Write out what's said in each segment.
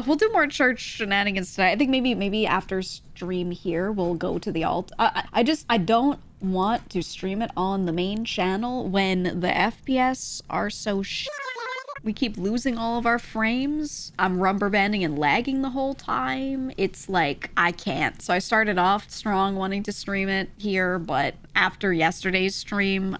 we'll do more church shenanigans today. I think maybe after stream here, we'll go to the alt. I don't want to stream it on the main channel when the FPS are so we keep losing all of our frames. I'm rubber banding and lagging the whole time. It's like, I can't. So I started off strong wanting to stream it here, but after yesterday's stream,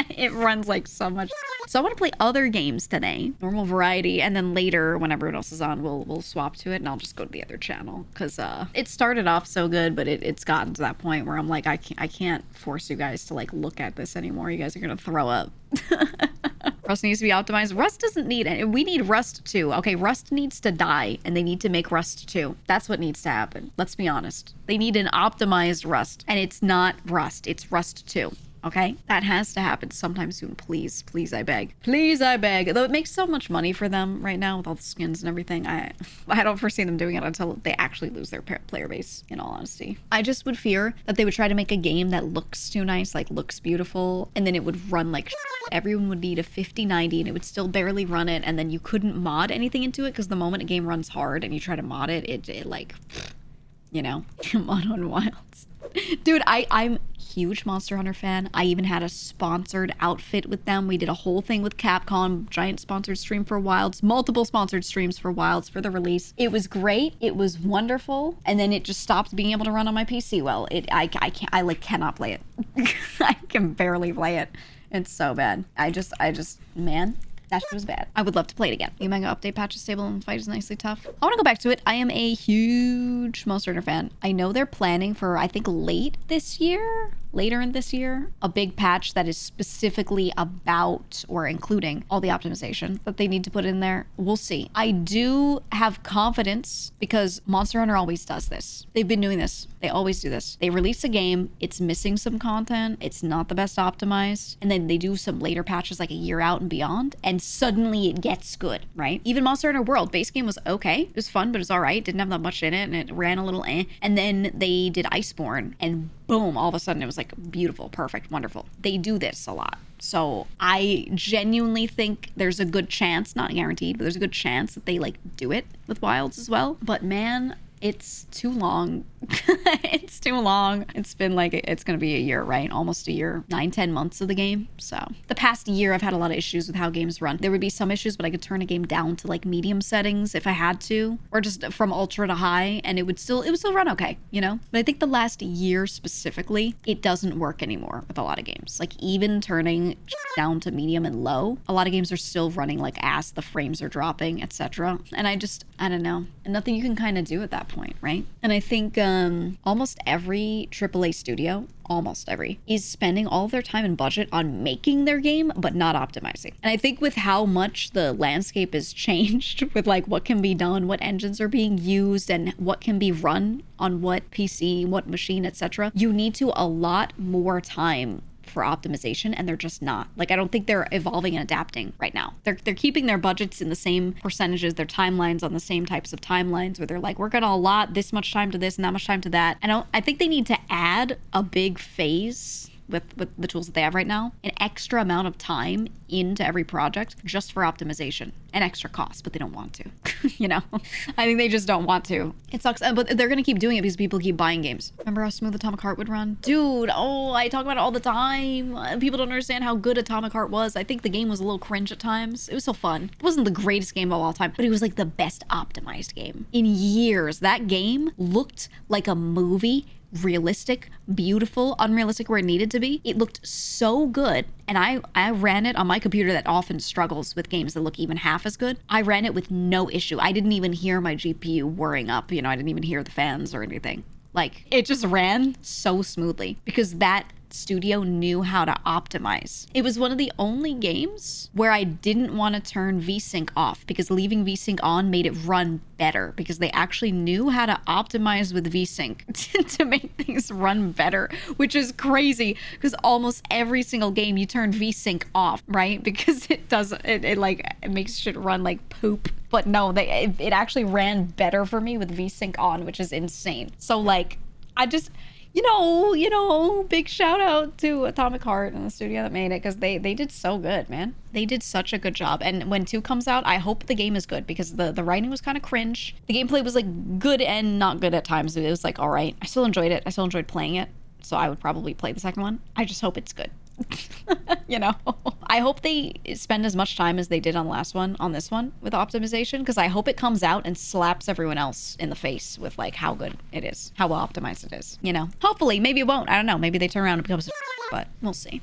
it runs like so much. So I want to play other games today, normal variety, and then later when everyone else is on, we'll swap to it and I'll just go to the other channel because it started off so good, but it's gotten to that point where I'm like, I can't force you guys to like look at this anymore. You guys are gonna throw up. Rust needs to be optimized. Rust doesn't need it. We need Rust 2. Okay, Rust needs to die and they need to make Rust 2. That's what needs to happen. Let's be honest. They need an optimized Rust and it's not Rust. It's Rust 2. Okay, that has to happen sometime soon. Please, please, I beg. Please, I beg. Though it makes so much money for them right now with all the skins and everything. I don't foresee them doing it until they actually lose their player base, in all honesty. I just would fear that they would try to make a game that looks too nice, like looks beautiful, and then it would run like everyone would need a 5090 and it would still barely run it, and then you couldn't mod anything into it because the moment a game runs hard and you try to mod it, it like, you know, mod on Wilds. Dude, I'm huge Monster Hunter fan. I even had a sponsored outfit with them. We did a whole thing with Capcom, giant sponsored stream for Wilds, multiple sponsored streams for Wilds for the release. It was great. It was wonderful. And then it just stopped being able to run on my PC. Well, I like cannot play it. I can barely play it. It's so bad. I just, man. That shit was bad. I would love to play it again. The Omega update patch is stable and the fight is nicely tough. I want to go back to it. I am a huge Monster Hunter fan. I know they're planning for, I think, later in this year, a big patch that is specifically about or including all the optimization that they need to put in there. We'll see. I do have confidence because Monster Hunter always does this. They've been doing this. They always do this. They release a game, it's missing some content, it's not the best optimized, and then they do some later patches like a year out and beyond, and suddenly it gets good, right? Even Monster Hunter World, base game was okay. It was fun, but it was all right. Didn't have that much in it, and it ran a little eh. And then they did Iceborne, and boom, all of a sudden it was like beautiful, perfect, wonderful. They do this a lot. So I genuinely think there's a good chance, not guaranteed, but there's a good chance that they like do it with Wilds as well. But man, it's too long. It's too long. It's been like, it's gonna be a year, right? Almost a year, 9-10 months of the game. So the past year I've had a lot of issues with how games run. There would be some issues, but I could turn a game down to like medium settings if I had to, or just from ultra to high, and it would still run okay, you know? But I think the last year specifically, it doesn't work anymore with a lot of games. Like even turning down to medium and low, a lot of games are still running like ass, the frames are dropping, etc. And I don't know. And nothing you can kind of do at that point, right? And I think almost every AAA studio, is spending all of their time and budget on making their game, but not optimizing. And I think with how much the landscape has changed with like what can be done, what engines are being used, and what can be run on what PC, what machine, etc., you need to allot more time for optimization, and they're just not. Like, I don't think they're evolving and adapting right now. They're keeping their budgets in the same percentages, their timelines on the same types of timelines, where they're like, we're gonna allot this much time to this and that much time to that. I think they need to add a big phase with the tools that they have right now, an extra amount of time into every project just for optimization, and extra cost, but they don't want to. You know, I think they just don't want to. It sucks, but they're gonna keep doing it because people keep buying games. Remember how smooth Atomic Heart would run? Dude, oh, I talk about it all the time. People don't understand how good Atomic Heart was. I think the game was a little cringe at times. It was so fun. It wasn't the greatest game of all time, but it was like the best optimized game in years. That game looked like a movie. Realistic, beautiful, unrealistic where it needed to be. It looked so good, and I ran it on my computer that often struggles with games that look even half as good. I ran it with no issue. I didn't even hear my GPU whirring up, you know, I didn't even hear the fans or anything. Like, it just ran so smoothly because that studio knew how to optimize. It was one of the only games where I didn't want to turn VSync off, because leaving VSync on made it run better, because they actually knew how to optimize with VSync to make things run better, which is crazy because almost every single game you turn VSync off, right? Because it makes shit run like poop. But no, it actually ran better for me with VSync on, which is insane. So like, big shout out to Atomic Heart and the studio that made it, because they did so good, man. They did such a good job. And when 2 comes out, I hope the game is good, because the writing was kind of cringe. The gameplay was like good and not good at times. It was like, all right. I still enjoyed it. I still enjoyed playing it. So I would probably play the second one. I just hope it's good. I hope they spend as much time as they did on the last one on this one with optimization, because I hope it comes out and slaps everyone else in the face with like how good it is, how well optimized it is. Hopefully. Maybe it won't. I don't know. Maybe they turn around and become but we'll see.